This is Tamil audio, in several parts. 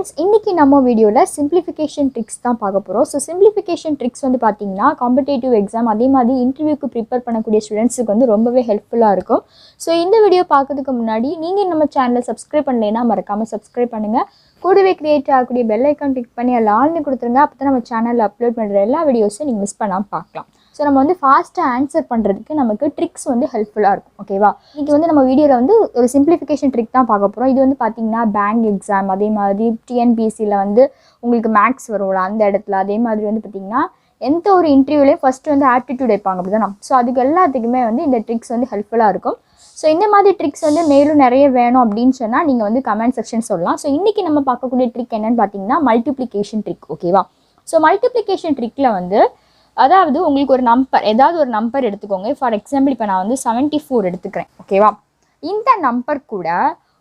friends, இன்னைக்கு நம்ம வீடியோல simplification tricks தான் பார்க்க போறோம். So simplification tricks வந்து பாத்தீங்கன்னா competitive exam அதே மாதிரி இன்டர்வியூக்கு prepare பண்ணக்கூடிய ஸ்டூடண்ட்ஸ்க்கு வந்து ரொம்பவே ஹெல்ப்ஃபுல்லா இருக்கும். So இந்த வீடியோ பார்க்கிறதுக்கு முன்னாடி நீங்க நம்ம சேனலை subscribe பண்ணலைனா மறக்காம subscribe பண்ணுங்க. கூடவே கிரியேட் ஆகக்கூடிய பெல் ஐகான் கிளிக் பண்ணி அதுல ஆல்னு கொடுத்துருங்க. அப்பதான் நம்ம சேனல்ல அப்லோட் பண்ற எல்லா வீடியோஸையும் நீங்க மிஸ் பண்ணாம பார்க்கலாம். ஸோ நம்ம வந்து ஃபாஸ்ட்டாக ஆன்சர் பண்ணுறதுக்கு நமக்கு ட்ரிக்ஸ் வந்து ஹெல்ப்ஃபுல்லாக இருக்கும். ஓகேவா, இன்றைக்கி வந்து நம்ம வீடியோவில் வந்து ஒரு சிம்பிளிஃபிகேஷன் ட்ரிக் தான் பார்க்க போகிறோம். இது வந்து பார்த்திங்கன்னா பேங்க் எக்ஸாம், அதே மாதிரி டிஎன்பிஎஸ்சியில் வந்து உங்களுக்கு மேக்ஸ் வரும்ல அந்த இடத்துல, அதே மாதிரி வந்து பார்த்திங்கன்னா எந்த ஒரு இன்டர்வியூலேயும் ஃபஸ்ட்டு வந்து ஆப்டிடியூட் வைப்பாங்க அப்படி தான். ஸோ அதுக்கு எல்லாத்துக்குமே வந்து இந்த ட்ரிக்ஸ் வந்து ஹெல்ப்ஃபுல்லாக இருக்கும். ஸோ இந்த மாதிரி ட்ரிக்ஸ் வந்து மேலும் நிறைய வேணும் அப்படின்னு சொன்னால் நீங்கள் வந்து கமெண்ட் செக்ஷன் சொல்லலாம். ஸோ இன்றைக்கி நம்ம பார்க்கக்கூடிய ட்ரிக் என்னென்னு பார்த்தீங்கன்னா மல்டிப்ளிகேஷன் ட்ரிக். ஓகேவா, ஸோ மல்டிப்ளிகேஷன் ட்ரிக்கில் வந்து அதாவது உங்களுக்கு ஒரு நம்பர், ஏதாவது ஒரு நம்பர் எடுத்துக்கோங்க. ஃபார் எக்ஸாம்பிள் இப்போ நான் வந்து 74 எடுத்துக்கிறேன். ஓகேவா, இந்த நம்பர் கூட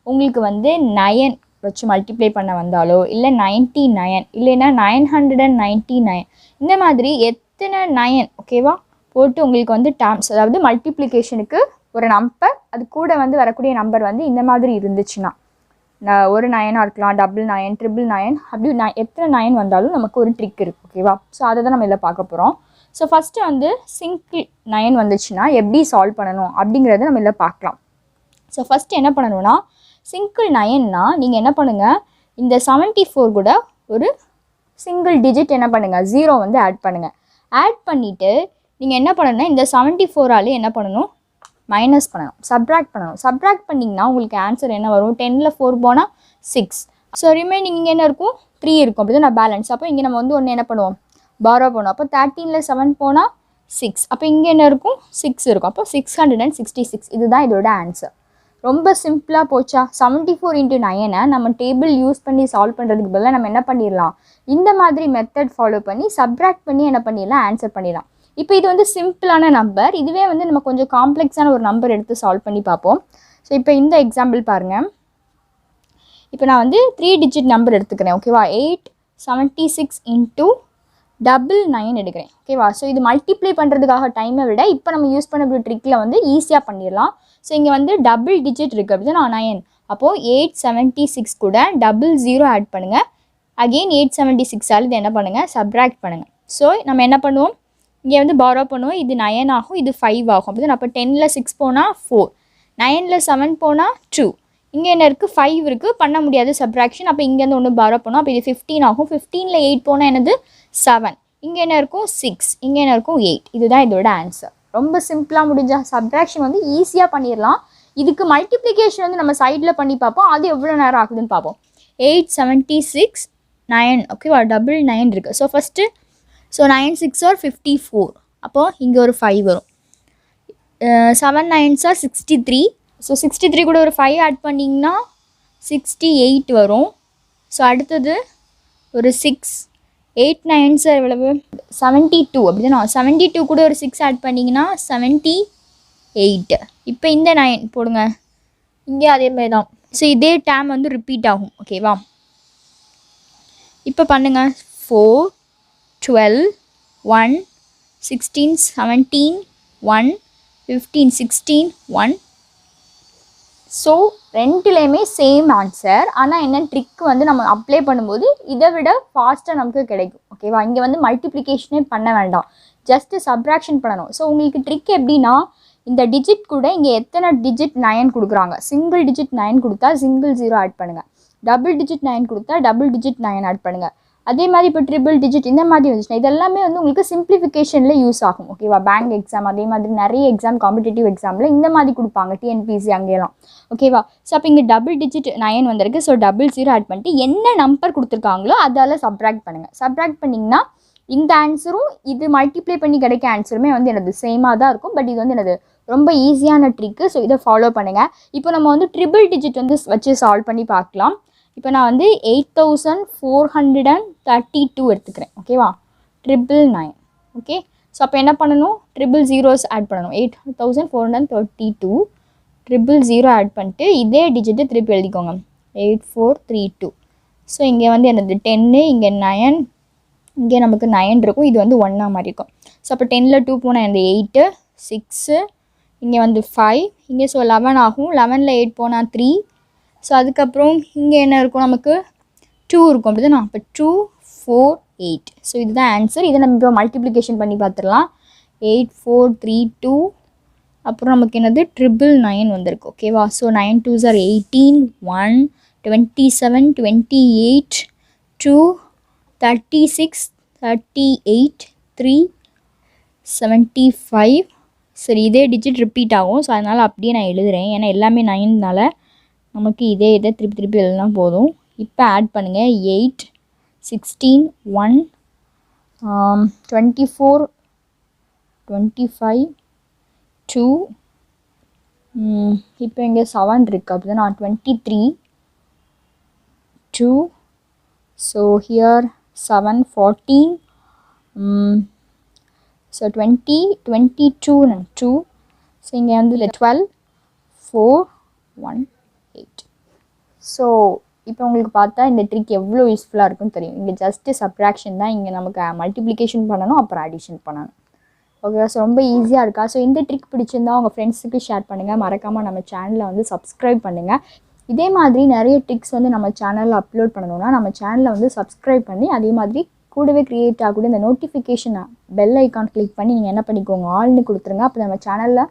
உங்களுக்கு வந்து 9 வச்சு மல்டிப்ளை பண்ண வந்தாலோ, இல்லை 99 இல்லைன்னா 999 இந்த மாதிரி எத்தனை 9 ஓகேவா போட்டு உங்களுக்கு வந்து டேர்ம்ஸ், அதாவது மல்டிப்ளிகேஷனுக்கு ஒரு நம்பர் அது கூட வந்து வரக்கூடிய நம்பர் வந்து இந்த மாதிரி இருந்துச்சுன்னா, ஒரு 9ஆக இருக்கலாம், 99 999 அப்படி எத்தனை 9 வந்தாலும் நமக்கு ஒரு ட்ரிக் இருக்குது. ஓகேவா, ஸோ அதை தான் நம்ம இதில் பார்க்க போகிறோம். ஸோ ஃபஸ்ட்டு வந்து சிங்கிள் 9 வந்துச்சுன்னா எப்படி சால்வ் பண்ணணும் அப்படிங்கிறத நம்ம இதில் பார்க்கலாம். ஸோ ஃபஸ்ட்டு என்ன பண்ணணும்னா, சிங்கிள் 9னா நீங்கள் என்ன பண்ணுங்கள், இந்த 74 கூட ஒரு சிங்கிள் டிஜிட் என்ன பண்ணுங்கள், 0 வந்து ஆட் பண்ணுங்கள். ஆட் பண்ணிவிட்டு நீங்கள் என்ன பண்ணணும்னா இந்த 74ஆலே என்ன பண்ணணும், மைனஸ் பண்ணணும், சப்ராக்ட் பண்ணணும். சப்ராக்ட் பண்ணிங்கன்னா உங்களுக்கு ஆன்சர் என்ன வரும், 10ல் 4 போனால் 6. ஸோ ரிமைனிங் இங்கே என்ன இருக்கும், 3 இருக்கும். அப்படி தான் நான் பேலன்ஸ். அப்போ இங்கே நம்ம வந்து ஒன்று என்ன பண்ணுவோம், பாரோ பண்ணுவோம். அப்போ 13ல் 7 போனால் 6. அப்போ இங்கே என்ன இருக்கும், 6 இருக்கும். அப்போ 666. இதுதான் இதோட ஆன்சர். ரொம்ப சிம்பிளாக போச்சா. 74 × 9 நம்ம டேபிள் யூஸ் பண்ணி சால்வ் பண்ணுறதுக்கு பதிலாக நம்ம என்ன பண்ணிடலாம், இந்த மாதிரி மெத்தட் ஃபாலோ பண்ணி சப்ராக்ட் பண்ணி என்ன பண்ணிடலாம், ஆன்சர் பண்ணிடலாம். இப்போ இது வந்து சிம்பிளான நம்பர். இதுவே வந்து நம்ம கொஞ்சம் காம்ப்ளெக்ஸான ஒரு நம்பர் எடுத்து சால்வ் பண்ணி பார்ப்போம். ஸோ இப்போ இந்த எக்ஸாம்பிள் பாருங்கள். இப்போ நான் வந்து 3 டிஜிட் நம்பர் எடுத்துக்கிறேன். ஓகேவா, 876 × 99 எடுக்கிறேன். ஓகேவா, ஸோ இது மல்டிப்ளை பண்ணுறதுக்காக டைமை விட இப்போ நம்ம யூஸ் பண்ணக்கூடிய ட்ரிக்கில் வந்து ஈஸியாக பண்ணிடலாம். ஸோ இங்கே வந்து டபுள் டிஜிட் இருக்குது அப்படி தான், நான் 9. அப்போது 876 கூட 00 ஆட் பண்ணுங்கள். அகெயின் 876ஆல் இது என்ன பண்ணுங்கள், சப்ராக்ட் பண்ணுங்கள். ஸோ நம்ம என்ன பண்ணுவோம், இங்கே வந்து பாரோ பண்ணுவோம். இது 9 ஆகும், இது 5 ஆகும். அப்படி தான். அப்போ 10ல் 6 போனால் 4, 9ல் 7 போனால் 2. இங்கே என்ன இருக்குது, 5 இருக்குது, பண்ண முடியாது சப்ராக்ஷன். அப்போ இங்கேருந்து ஒன்று பாரோ பண்ணோம். அப்போ இது 15 ஆகும். 15ல் 8 போனால் என்னது 7. இங்கே என்ன இருக்கும் 6, இங்கே என்ன இருக்கும் 8. இதுதான் இதோட ஆன்சர். ரொம்ப சிம்பிளாக முடிஞ்சா. சப்ராக்ஷன் வந்து ஈஸியாக பண்ணிடலாம். இதுக்கு மல்டிப்ளிகேஷன் வந்து நம்ம சைடில் பண்ணி பார்ப்போம். அது எவ்வளோ நேரம் ஆகுதுன்னு பார்ப்போம். 876 9 ஓகேவா, 99 இருக்குது. So first 9 6 are 54. அப்போது இங்கே ஒரு 5 வரும். 7 9s are 63. ஸோ 63 கூட ஒரு 5 ஆட் பண்ணிங்கன்னா 68 வரும். ஸோ அடுத்தது ஒரு 6, 8 9s are எவ்வளவு, 72. அப்படி தான். 72 கூட ஒரு 6 ஆட் பண்ணிங்கன்னா 78. இப்போ இந்த 9 போடுங்க, இங்கே அதே மாதிரி தான். ஸோ இதே டேம் வந்து ரிப்பீட் ஆகும். ஓகேவா, இப்போ பண்ணுங்கள். 4 12 1 16 17 1 15 16 1. ஸோ ரெண்டுலேயுமே சேம் ஆன்சர். ஆனால் என்ன ட்ரிக் வந்து நம்ம அப்ளை பண்ணும்போது இதை விட ஃபாஸ்ட்டாக நமக்கு கிடைக்கும். ஓகேவா, இங்கே வந்து மல்டிப்ளிகேஷனே பண்ண வேண்டாம், ஜஸ்ட்டு சப்ராக்ஷன் பண்ணணும். ஸோ உங்களுக்கு ட்ரிக் எப்படின்னா, இந்த டிஜிட் கூட இங்கே எத்தனை டிஜிட் 9 கொடுக்குறாங்க, சிங்கிள் டிஜிட் 9 கொடுத்தா சிங்கிள் 0 ஆட் பண்ணுங்கள். டபுள் டிஜிட் 9 கொடுத்தா டபுள் டிஜிட் 9 ஆட் பண்ணுங்கள். அதே மாதிரி இப்போ ட்ரிபிள் டிஜிட் இந்த மாதிரி வந்துச்சுன்னா இதெல்லாமே வந்து உங்களுக்கு சிம்பிளிஃபிகேஷனில் யூஸ் ஆகும். ஓகேவா, பேங்க் எக்ஸாம் அதே மாதிரி நிறைய எக்ஸாம் காம்படிட்டிவ் எக்ஸாமில் இந்த மாதிரி கொடுப்பாங்க, டிஎன்பிஎஸ்சி அங்கேலாம். ஓகேவா, ஸோ அப்போ இங்கே டபுள் டிஜிட் 9 வந்திருக்கு. ஸோ 00 ஆட் பண்ணிட்டு என்ன நம்பர் கொடுத்துருக்காங்களோ அதால் சப்ராக்ட் பண்ணுங்கள். சப்ராக்ட் பண்ணிங்கன்னா இந்த ஆன்சரும் இது மல்டிப்ளை பண்ணி கிடைக்க ஆன்சருமே வந்து எனது சேமாக தான் இருக்கும். பட் இது வந்து எனது ரொம்ப ஈஸியான ட்ரிக்கு. ஸோ இதை ஃபாலோ பண்ணுங்கள். இப்போ நம்ம வந்து ட்ரிபிள் டிஜிட் வந்து வச்சு சால்வ் பண்ணி பார்க்கலாம். இப்போ நான் வந்து 8432 எடுத்துக்கிறேன். ஓகேவா, 999. ஓகே, ஸோ அப்போ என்ன பண்ணணும், ட்ரிபிள் ஜீரோஸ் ஆட் பண்ணணும். 8432 00 ஆட் பண்ணிட்டு இதே டிஜிட்டு திருப்பி எழுதிக்கோங்க, 8432. ஸோ இங்கே வந்து என்னது 10, இங்கே 9, இங்கே நமக்கு 9 இருக்கும். இது வந்து 1 மாதிரி இருக்கும். ஸோ அப்போ 10ல் 2 போனால் இந்த 8 6, இங்கே வந்து 5, இங்கே ஸோ 11 ஆகும். 11ல் 8 போனால் 3. ஸோ அதுக்கப்புறம் இங்கே என்ன இருக்கும் நமக்கு 2 இருக்கும் அப்படி தான். அப்போ 2 4 8. ஸோ இதுதான் ஆன்சர். இதை நம்ம இப்போ மல்டிப்ளிகேஷன் பண்ணி பார்த்துடலாம். 8 4 3 2. அப்புறம் நமக்கு என்னது 999 வந்திருக்கு. ஓகேவா? So 9 2s are 18 1 27 28 2 36 38 3 75. சரி, இதே டிஜிட் ரிப்பீட் ஆகும். ஸோ அதனால் அப்படியே நான் எழுதுகிறேன். ஏன்னா எல்லாமே 9னால நமக்கு இதே திருப்பி திருப்பி எழுதினா போதும். இப்போ ஆட் பண்ணுங்கள். 8 16 1 24 25 2. இப்போ இங்கே 7 இருக்குது அப்படி தான். நான் 23 2. So here 7 14. ஸோ 20 22 2. ஸோ இங்கே வந்து 12 4 1 8. ஸோ இப்போ உங்களுக்கு பார்த்தா இந்த ட்ரிக் எவ்வளோ யூஸ்ஃபுல்லாக இருக்குன்னு தெரியும். இங்கே ஜஸ்ட்டு சப்ராக்ஷன் தான். இங்கே நமக்கு மல்டிப்ளிகேஷன் பண்ணணும், அப்புறம் அடிஷன் பண்ணணும். ஓகேவா? ஸோ ரொம்ப ஈஸியாக இருக்கா? ஸோ இந்த ட்ரிக் பிடிச்சிருந்தா உங்கள் ஃப்ரெண்ட்ஸுக்கு ஷேர் பண்ணுங்கள். மறக்காமல் நம்ம சேனலை வந்து சப்ஸ்கிரைப் பண்ணுங்கள். இதே மாதிரி நிறைய ட்ரிக்ஸ் வந்து நம்ம சேனலில் அப்லோட் பண்ணணும்னா நம்ம சேனலை வந்து சப்ஸ்கிரைப் பண்ணி அதே மாதிரி கூடவே க்ரியேட் ஆகக்கூடிய இந்த நோட்டிஃபிகேஷன் பெல் ஐக்கான் கிளிக் பண்ணி நீங்கள் என்ன பண்ணிக்கோங்க, ஆல்னு கொடுத்துருங்க. அப்போ நம்ம சேனலில்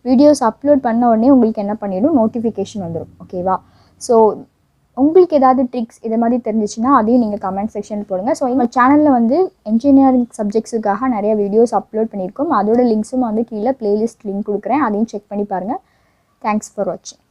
வீடியோஸ் அப்லோட் பண்ண உடனே உங்களுக்கு என்ன பண்ணிடும், நோட்டிஃபிகேஷன் வந்துடும். ஓகேவா? ஸோ உங்களுக்கு ஏதாவது ட்ரிக்ஸ் இதை மாதிரி தெரிஞ்சிச்சுன்னா அதையும் நீங்கள் கமெண்ட் செக்ஷனில் போடுங்க. ஸோ நம்ம சேனலில் வந்து இன்ஜினியரிங் சப்ஜெக்ட்ஸுக்காக நிறைய வீடியோஸ் அப்லோட் பண்ணியிருக்கோம். அதோட லிங்க்ஸும் வந்து கீழே ப்ளேலிஸ்ட் லிங்க் கொடுக்குறேன். அதையும் செக் பண்ணி பாருங்கள். தேங்க்ஸ் ஃபார் வாட்சிங்.